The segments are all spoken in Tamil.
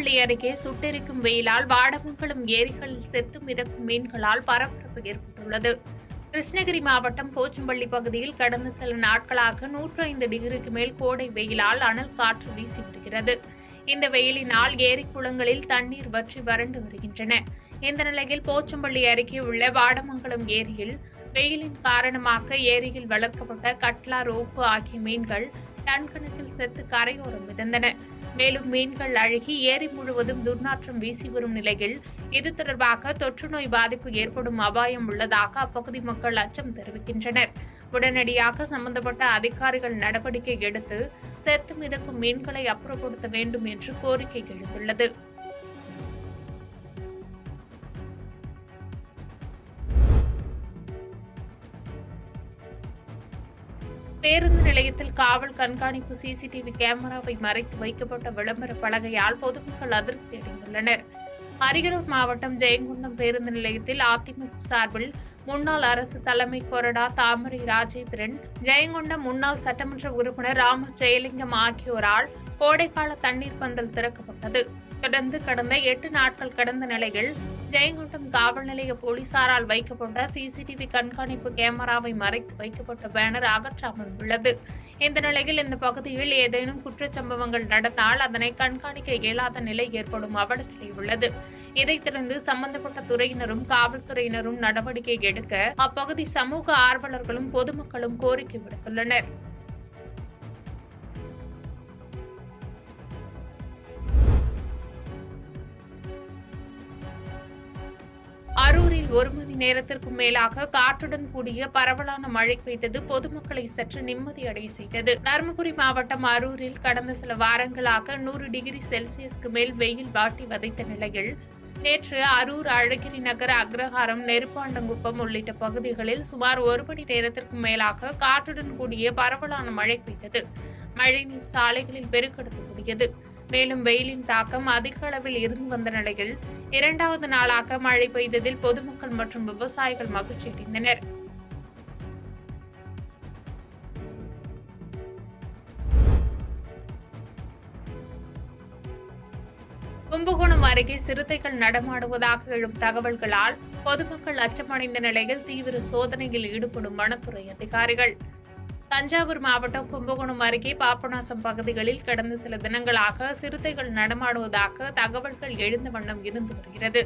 போச்சம்பள்ளி அருகே சுட்டெரிக்கும் வெயிலால் வாடமங்கலம் ஏரிகளில் செத்து மிதக்கும் மீன்களால் பரபரப்பு ஏற்பட்டுள்ளது. கிருஷ்ணகிரி மாவட்டம் போச்சம்பள்ளி பகுதியில் கடந்த சில நாட்களாக 105 டிகிரிக்கு மேல் கோடை வெயிலால் அனல் காற்று வீசி வருகிறது. இந்த வெயிலினால் ஏரி குளங்களில் தண்ணீர் வற்றி வறண்டு வருகின்றன. இந்த நிலையில் போச்சம்பள்ளி அருகே உள்ள வாடமங்கலம் ஏரியில் வெயிலின் காரணமாக ஏரியில் வளர்க்கப்பட்ட கட்லா, ரோப்பு ஆகிய மீன்கள் டன் கணக்கில் செத்து கரையோரம் மிதந்தன. மேலும் மீன்கள் அழுகி ஏரி முழுவதும் துர்நாற்றம் வீசி வரும் நிலையில் இது தொடர்பாக தொற்றுநோய் பாதிப்பு ஏற்படும் அபாயம் உள்ளதாக அப்பகுதி மக்கள் அச்சம் தெரிவிக்கின்றனர். உடனடியாக சம்பந்தப்பட்ட அதிகாரிகள் நடவடிக்கை எடுத்து செத்து மிதக்கும் மீன்களை அப்புறப்படுத்த வேண்டும் என்று கோரிக்கை எழுந்துள்ளது. பேருந்து நிலையத்தில் காவல் கண்காணிப்பு சிசிடிவி கேமராவை மறைத்து வைக்கப்பட்ட விளம்பர பலகையால் பொதுமக்கள் அதிருப்தி அடைந்துள்ளனர். அரியலூர் மாவட்டம் ஜெயங்கொண்டம் பேருந்து நிலையத்தில் அதிமுக சார்பில் முன்னாள் அரசு தலைமை கொறடா தாமரை ராஜேந்திரன், ஜெயங்கொண்டம் முன்னாள் சட்டமன்ற உறுப்பினர் ராம ஜெயலிங்கம் ஆகியோரால் கோடைக்கால தண்ணீர் பந்தல் திறக்கப்பட்டது. தொடர்ந்து கடந்த 8 நாட்கள் கடந்த நிலையில் ஜெயங்கொண்டம் காவல் நிலைய போலீசாரால் வைக்கப்பட்ட சிசிடிவி கண்காணிப்பு கேமராவை மறைத்து வைக்கப்பட்ட பேனர் அகற்றாமல் உள்ளது. இந்த நிலையில் இந்த பகுதியில் ஏதேனும் குற்றச்சம்பவங்கள் நடந்தால் அதனை கண்காணிக்க இயலாத நிலை ஏற்படும் அவல நிலை உள்ளது. இதைத் தொடர்ந்து சம்பந்தப்பட்ட துறையினரும் காவல்துறையினரும் நடவடிக்கை எடுக்க அப்பகுதி சமூக ஆர்வலர்களும் பொதுமக்களும் கோரிக்கை விடுத்துள்ளனர். அரூரில் 1 மணி நேரத்திற்கும் மேலாக காற்றுடன் கூடிய பரவலான மழை பெய்தது பொதுமக்களை சற்று நிம்மதியடைய செய்தது. தருமபுரி மாவட்டம் அரூரில் கடந்த சில வாரங்களாக 100 டிகிரி செல்சியஸ்க்கு மேல் வெயில் வாட்டி வதைத்த நிலையில் நேற்று அரூர், அழகிரி நகர், அக்ரஹாரம், நெருப்பாண்டங்குப்பம் உள்ளிட்ட பகுதிகளில் சுமார் 1 மணி நேரத்திற்கும் மேலாக காற்றுடன் கூடிய பரவலான மழை பெய்தது. மழைநீர் சாலைகளில் பெருக்கெடுத்து கூடியது. மேலும் வெயிலின் தாக்கம் அதிக அளவில் இருந்து வந்த நிலையில் 2வது நாளாக மழை பெய்ததில் பொதுமக்கள் மற்றும் விவசாயிகள் மகிழ்ச்சி அடைந்தனர். கும்பகோணம் அருகே சிறுத்தைகள் நடமாடுவதாக எழும் தகவல்களால் பொதுமக்கள் அச்சமடைந்த நிலையில் தீவிர சோதனையில் ஈடுபடும் வனத்துறை அதிகாரிகள். தஞ்சாவூர் மாவட்டம் கும்பகோணம் அருகே பாபநாசம் பகுதிகளில் கடந்த சில தினங்களாக சிறுத்தைகள் நடமாடுவதாக தகவல்கள் எழுந்த வண்ணம் இருந்து வருகிறது.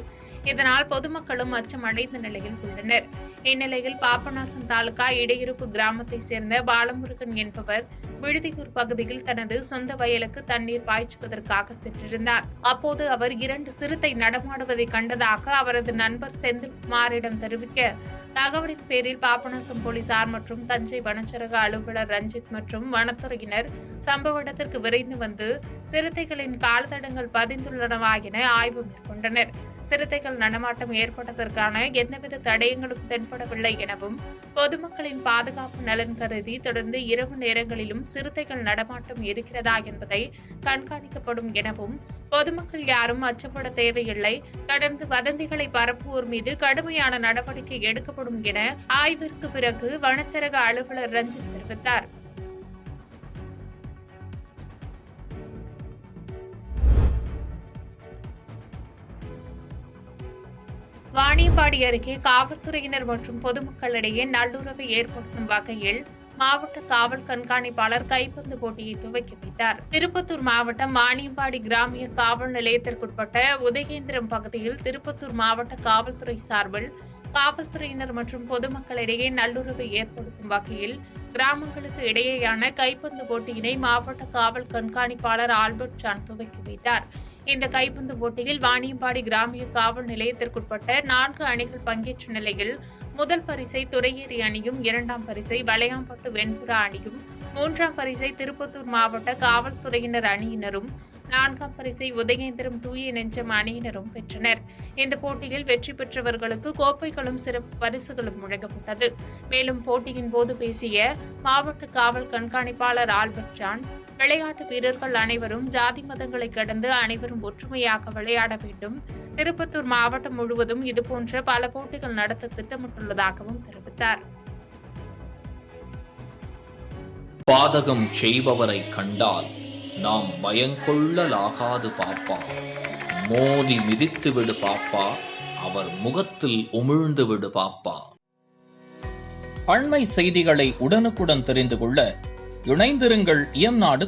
இதனால் பொதுமக்களும் அச்சம் அடைந்த நிலையில் உள்ளனர். இந்நிலையில் பாபநாசம் தாலுகா இடையிருப்பு கிராமத்தை சேர்ந்த பாலமுருகன் என்பவர் விழுதியூர் பகுதியில் தனது சொந்த வயலுக்கு தண்ணீர் பாய்ச்சுவதற்காக சென்றிருந்தார். அப்போது அவர் 2 சிறுத்தை நடமாடுவதை கண்டதாக அவரது நண்பர் செந்தில்குமாரிடம் தெரிவிக்க, தகவலின் பேரில் பாபநாசம் போலீசார் மற்றும் தஞ்சை வனச்சரக அலுவலர் ரஞ்சித் மற்றும் வனத்துறையினர் சம்பவ இடத்திற்கு விரைந்து வந்து சிறுத்தைகளின் கால்தடங்கள் பதிந்துள்ளனவா என ஆய்வு மேற்கொண்டனர். சிறுத்தைகள் நடமாட்டம் ஏற்பட்டதற்கான எந்தவித தடயங்களும் தென்படவில்லை எனவும், பொதுமக்களின் பாதுகாப்பு நலன் கருதி தொடர்ந்து இரவு நேரங்களிலும் சிறுத்தைகள் நடமாட்டம் இருக்கிறதா என்பதை கண்காணிக்கப்படும் எனவும், பொதுமக்கள் யாரும் அச்சப்பட தேவையில்லை, தொடர்ந்து வதந்திகளை பரப்புவோர் மீது கடுமையான நடவடிக்கை எடுக்கப்படும் என ஆய்விற்கு பிறகு வனச்சரக அலுவலர் ரஞ்சித் தெரிவித்தார். வாணியம்பாடி அருகே காவல்துறையினர் மற்றும் பொதுமக்களிடையே நல்லுறவை ஏற்படுத்தும் வகையில் மாவட்ட காவல் கண்காணிப்பாளர் கைப்பந்து போட்டியை துவக்கி வைத்தார். திருப்பத்தூர் மாவட்டம் வாணியம்பாடி கிராமிய காவல் நிலையத்திற்குட்பட்ட உதயகேந்திரம் பகுதியில் திருப்பத்தூர் மாவட்ட காவல்துறை சார்பில் காவல்துறையினர் மற்றும் பொதுமக்களிடையே நல்லுறவை ஏற்படுத்தும் வகையில் கிராமங்களுக்கு இடையேயான கைப்பந்து போட்டியினை மாவட்ட காவல் கண்காணிப்பாளர் ஆல்பர்ட் ஜான் துவக்கி வைத்தார். இந்த கைப்பந்து போட்டியில் வாணியம்பாடி கிராமிய காவல் நிலையத்திற்குட்பட்ட 4 அணிகள் பங்கேற்ற நிலையில் முதல் பரிசை துறையேரி அணியும், 2ஆம் பரிசை வளையாம்பட்டு வெண்புறா அணியும், 3ஆம் பரிசை திருப்பத்தூர் மாவட்ட காவல்துறையினர் அணியினரும், 4ஆம் பரிசை உதயகேந்திரம் தூய நெஞ்சம் அணியினரும் பெற்றனர். இந்த போட்டியில் வெற்றி பெற்றவர்களுக்கு கோப்பைகளும் சிறப்பு பரிசுகளும் வழங்கப்பட்டது. மேலும் போட்டியின் போது பேசிய மாவட்ட காவல் கண்காணிப்பாளர் ஆல்பர்ட் ஜான், விளையாட்டு வீரர்கள் அனைவரும் ஜாதி மதங்களை கடந்து அனைவரும் ஒற்றுமையாக விளையாட வேண்டும், திருப்பத்தூர் மாவட்டம் முழுவதும் இதுபோன்ற பல போட்டிகள் நடத்த திட்டமிட்டுள்ளதாகவும் தெரிவித்தார். பாதகம் செய்பவரை கண்டால் நாம் பயங்கொள்ளலாகாது பாப்பா. மோதி மிதித்து விடு பாப்பா, அவர் முகத்தில் உமிழ்ந்து விடு பாப்பா. அண்மை செய்திகளை உடனுக்குடன் தெரிந்து கொள்ள இணைந்திருங்கள் இயம்நாடு